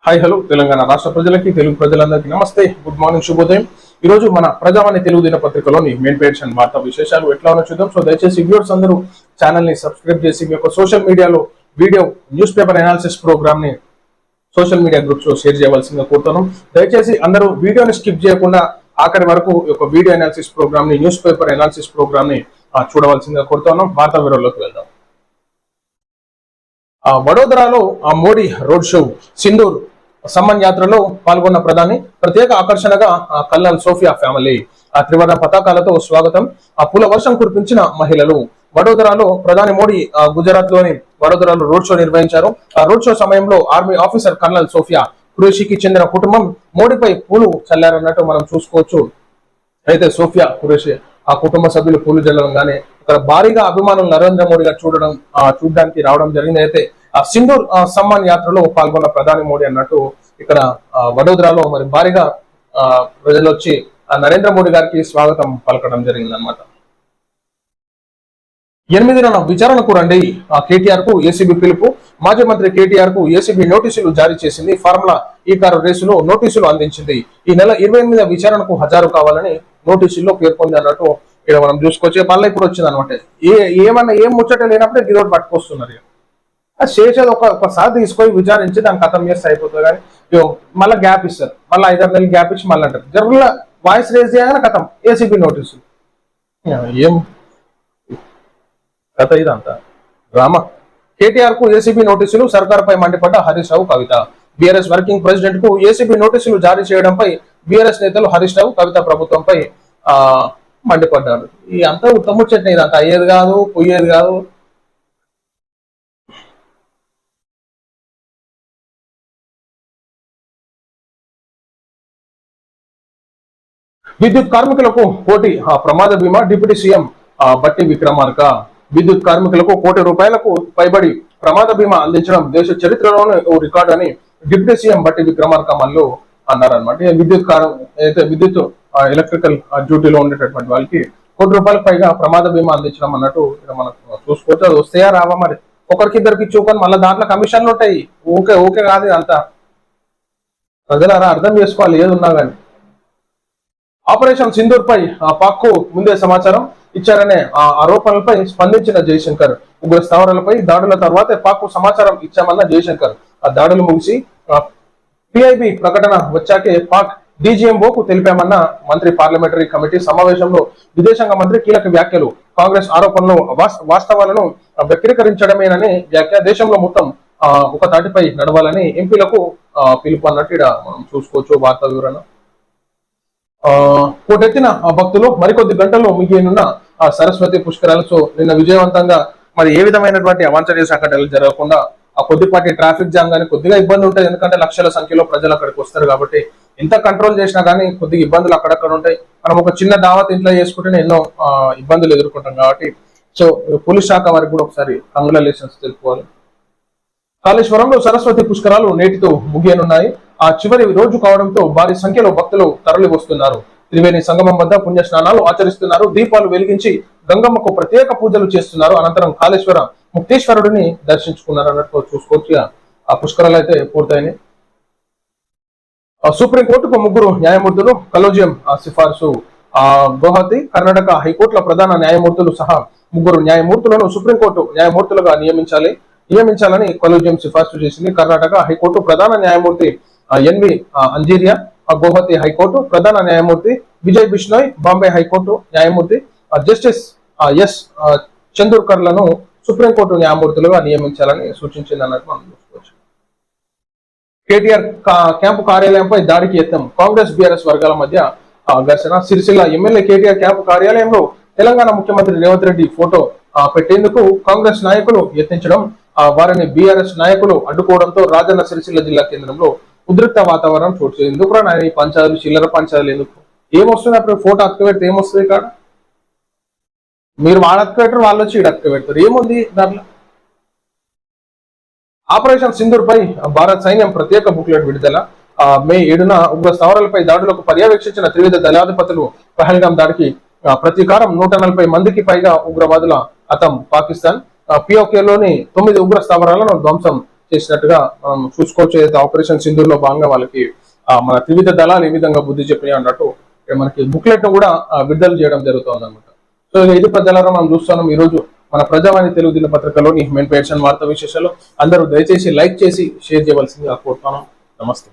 Hi hello Telangana రాష్ట్ర ప్రజలకి తెలుగు ప్రజలందరికీ నమస్తే, గుడ్ మార్నింగ్, శుభోదయం. ఈ రోజు మన ప్రజావాణి తెలుగు దినపత్రికలోని మెయిన్ పేజ్ అండ్ వార్తా విశేషాలు ఎట్లా ఉన్నా చూద్దాం. సో దయచేసి వ్యూవర్స్ అందరూ ఛానల్ ని సబ్స్క్రైబ్ చేసి మీ యొక్క సోషల్ మీడియాలో video news paper analysis programme ని సోషల్ మీడియా గ్రూప్స్ లో షేర్ చేయవలసిందిగా కోరుతున్నాం. దయచేసి అందరూ వీడియోని స్కిప్ చేయకుండా ఆఖరి వరకు ఈ యొక్క వీడియో అనాలిసిస్ ప్రోగ్రామ్ ని న్యూస్ పేపర్ అనాలిసిస్ ప్రోగ్రామ్ ని చూడవలసిందిగా కోరుతున్నాం. వార్తా వివరాల్లోకి వెళ్దాం. వడోదరాలో మోడీ రోడ్ షో, సింధూర్ సమ్మన్ యాత్రలో పాల్గొన్న ప్రధాని, ప్రత్యేక ఆకర్షణగా కల్నల్ సోఫియా ఫ్యామిలీ, త్రివర్ణ పతాకాలతో స్వాగతం, పూల వర్షం కురిపించిన మహిళలు. వడోదరాలో ప్రధాని మోడీ గుజరాత్ లోని వడోదరాలో రోడ్ షో నిర్వహించారు. ఆ రోడ్ షో సమయంలో ఆర్మీ ఆఫీసర్ కల్నల్ సోఫియా ఖురేషీకి చెందిన కుటుంబం మోడీపై పూలు చల్లారన్నట్టు మనం చూసుకోవచ్చు. అయితే సోఫియా ఖురేషీ ఆ కుటుంబ సభ్యులు పూలు చల్లడంగానే ఇక్కడ భారీగా అభిమానులు నరేంద్ర మోడీ గారు చూడడానికి రావడం జరిగింది. అయితే సింధూర్ సమ్మాన్ యాత్రలో పాల్గొన్న ప్రధాని మోడీ అన్నట్టు ఇక్కడ వడోదరాలో మరి భారీగా ప్రజలు వచ్చి నరేంద్ర మోడీ గారికి స్వాగతం పలకడం జరిగింది అన్నమాట. 8న విచారణకు రండి, కేటీఆర్ కు ఏసీబీ పిలుపు. మాజీ మంత్రి కేటీఆర్ కు ఏసీబీ నోటీసులు జారీ చేసింది. ఫార్ములా ఈ కారు రేసులో నోటీసులు అందించింది. ఈ నెల 28వ విచారణకు హాజరు కావాలని నోటీసుల్లో పేర్కొంది అన్నట్టు ఇక్కడ మనం చూసుకోవచ్చు. మళ్ళీ ఇప్పుడు వచ్చింది అనమాట. ఏమన్నా ఏం ముచ్చట లేనప్పుడే గిరోడ్ పట్టుకొస్తున్నారు. చేసేది ఒకసారి తీసుకొని విచారించి దాన్ని ఖతం చేస్తే అయిపోతుంది. కానీ మళ్ళీ గ్యాప్ ఇస్తారు, మళ్ళీ 5-6 నెలలు గ్యాప్ ఇచ్చి మళ్ళీ అంటారు. జరుగుల వాయిస్ రేజ్ చేయగానే ఖతం ఏసీబీ నోటీసులు. ఏం కథ ఇదంతా డ్రామా. కేటీఆర్ కు ఏసీబీ నోటీసులు, సర్కార్పై మండిపడ్డ హరీష్ రావు, కవిత. బీఆర్ఎస్ వర్కింగ్ ప్రెసిడెంట్ కు ఏసీబీ నోటీసులు జారీ చేయడంపై బీఆర్ఎస్ నేతలు హరీష్ రావు, కవిత ప్రభుత్వంపై మండిపడ్డారు. ఈ అంతా ఉత్తముచ్చట్నే, ఇదంతా అయ్యేది కాదు, పోయేది కాదు. విద్యుత్ కార్మికులకు కోటి ప్రమాద బీమా, డిప్యూటీ సీఎం బట్టి విక్రమార్క. విద్యుత్ కార్మికులకు ₹1 కోటి పైబడి ప్రమాద బీమా అందించడం దేశ చరిత్రలోనే ఓ రికార్డు అని డిప్యూటీ సీఎం బట్టి విక్రమార్క మల్లు అన్నారనమాట. విద్యుత్ ఎలక్ట్రికల్ డ్యూటీలో ఉండేటటువంటి వాళ్ళకి ₹1 పైగా ప్రమాద బీమా అందించడం అన్నట్టు ఇక్కడ మనం చూసుకోవచ్చు. అది వస్తాయా రావా మరి, ఒకరికిద్దరికి చూకొని మళ్ళీ దాంట్లో కమిషన్లు ఉంటాయి. ఓకే కాదు అంతా. ప్రజలారా అర్థం చేసుకోవాలి ఏది ఉన్నా కానీ. ఆపరేషన్ సింధూర్ పై పాక్ కు ముందే సమాచారం ఇచ్చారనే ఆరోపణలపై స్పందించిన జయశంకర్, ఉగ్ర స్థావరాలపై దాడుల తర్వాతే పాక్ కు సమాచారం ఇచ్చామన్న జయశంకర్, ఆ దాడులు ముగిసి పిఐబి ప్రకటన వచ్చాకే పాక్ డీజీఎంఓకు తెలిపామన్న మంత్రి. పార్లమెంటరీ కమిటీ సమావేశంలో విదేశాంగ మంత్రి కీలక వ్యాఖ్యలు. కాంగ్రెస్ ఆరోపణలు వాస్తవాలను వక్రీకరించడమేనని వ్యాఖ్య. దేశంలో మొత్తం ఒక తాటిపై నడవాలని ఎంపీలకు పిలుపు అన్నట్టు ఇక్కడ మనం చూసుకోవచ్చు. వార్తా వివరణ. కోటెత్తిన భక్తులు మరికొద్ది గంటల్లో మిగిలినున్న సరస్వతి పుష్కరాలు. సో నిన్న విజయవంతంగా మరి ఏ విధమైనటువంటి అవాంఛనీయ సంఘటనలు జరగకుండా ఆ కొద్దిపాటి ట్రాఫిక్ జామ్ కానీ కొద్దిగా ఇబ్బంది ఉంటుంది. ఎందుకంటే లక్షల సంఖ్యలో ప్రజలు అక్కడికి వస్తారు కాబట్టి ఎంత కంట్రోల్ చేసినా కానీ కొద్దిగా ఇబ్బందులు అక్కడక్కడ ఉంటాయి. మనం ఒక చిన్న దావత్ ఇంట్లో చేసుకుంటేనే ఎన్నో ఇబ్బందులు ఎదుర్కొంటాం కాబట్టి సో పోలీస్ శాఖ వారికి కూడా ఒకసారి కంగ్రాచులేషన్స్ తెలుపుకోవాలి. కాళేశ్వరంలో సరస్వతి పుష్కరాలు నేటితో ముగియనున్నాయి. ఆ చివరి రోజు కావడంతో భారీ సంఖ్యలో భక్తులు తరలి వస్తున్నారు. త్రివేణి సంగమం వద్ద పుణ్య స్నానాలు ఆచరిస్తున్నారు. దీపాలు వెలిగించి గంగమ్మకు ప్రత్యేక పూజలు చేస్తున్నారు. అనంతరం కాళేశ్వర ముక్తేశ్వరుడిని దర్శించుకున్నారు అన్నట్టు చూసుకోవచ్చు. ఆ పుష్కరాలు అయితే పూర్తయినాయి. సుప్రీంకోర్టుకు 3 న్యాయమూర్తులు కలోజియం సిఫార్సు. గౌహతి కర్ణాటక హైకోర్టుల ప్రధాన న్యాయమూర్తులు సహా 3 న్యాయమూర్తులను సుప్రీంకోర్టు న్యాయమూర్తులుగా నియమించాలని కలోజియం సిఫార్సు చేసింది. కర్ణాటక హైకోర్టు ప్రధాన న్యాయమూర్తి ఎన్వి అంజీరియా, గౌహతి హైకోర్టు ప్రధాన న్యాయమూర్తి విజయ్ బిష్ణోయ్, బాంబే హైకోర్టు న్యాయమూర్తి జస్టిస్ ఎస్ చందూర్కర్లను సుప్రీంకోర్టు న్యాయమూర్తులుగా నియమించాలని సూచించింది అన్నట్టు మనం చూసుకోవచ్చు. కేటీఆర్ క్యాంపు కార్యాలయంపై దాడికి యత్నం. కాంగ్రెస్ బీఆర్ఎస్ వర్గాల మధ్య ఘర్షణ. సిరిసిల్ల ఎమ్మెల్యే కేటీఆర్ క్యాంపు కార్యాలయంలో తెలంగాణ ముఖ్యమంత్రి రేవంత్ రెడ్డి ఫోటో పెట్టేందుకు కాంగ్రెస్ నాయకులు యత్నించడం, వారిని బీఆర్ఎస్ నాయకులు అడ్డుకోవడంతో రాజన్న సిరిసిల్ల జిల్లా కేంద్రంలో ఉద్రిక్త వాతావరణం చోటు. ఎందుకు రా ఈ పంచాయతీలు, చిల్లర పంచాయతీలు ఎందుకు? ఏమొస్తుంది అప్పుడు? ఫోటో అతుకు పెడితే ఏమొస్తుంది? కాడ మీరు వాళ్ళు అతుకు పెట్టరు, వాళ్ళు వచ్చి ఈడు అతుకు పెడతారు. ఏముంది దాంట్లో? ఆపరేషన్ సింధూర్ పై భారత సైన్యం ప్రత్యేక బుక్లెట్ విడుదల. మే 7న ఉగ్ర స్థావరాలపై దాడులకు పర్యవేక్షించిన త్రివిధ దళాధిపతులు పహల్గాం దాడికి ప్రతీకారం. 140 మందికి పైగా ఉగ్రవాదుల హతం. పాకిస్తాన్ పిఓకేలోని 9 ఉగ్ర స్థావరాలను ధ్వంసం చేసినట్టుగా మనం చూసుకోవచ్చు. ఏదైతే ఆపరేషన్ సింధూర్ లో భాగంగా వాళ్ళకి మన త్రివిధ దళాలు ఏ విధంగా బుద్ధి చెప్పి అన్నట్టు మనకి బుక్లెట్ ను కూడా విడుదల చేయడం జరుగుతుంది అనమాట. సో ఇది ప్రజలారా మనం చూస్తున్నాం ఈ రోజు మన ప్రజావాణి తెలుగు దినపత్రికలోని మెయిన్ పేర్షన్ వార్తా విశేషాలు. అందరూ దయచేసి లైక్ చేసి షేర్ చేయవలసిందిగా కోరుతున్నాం. నమస్తే.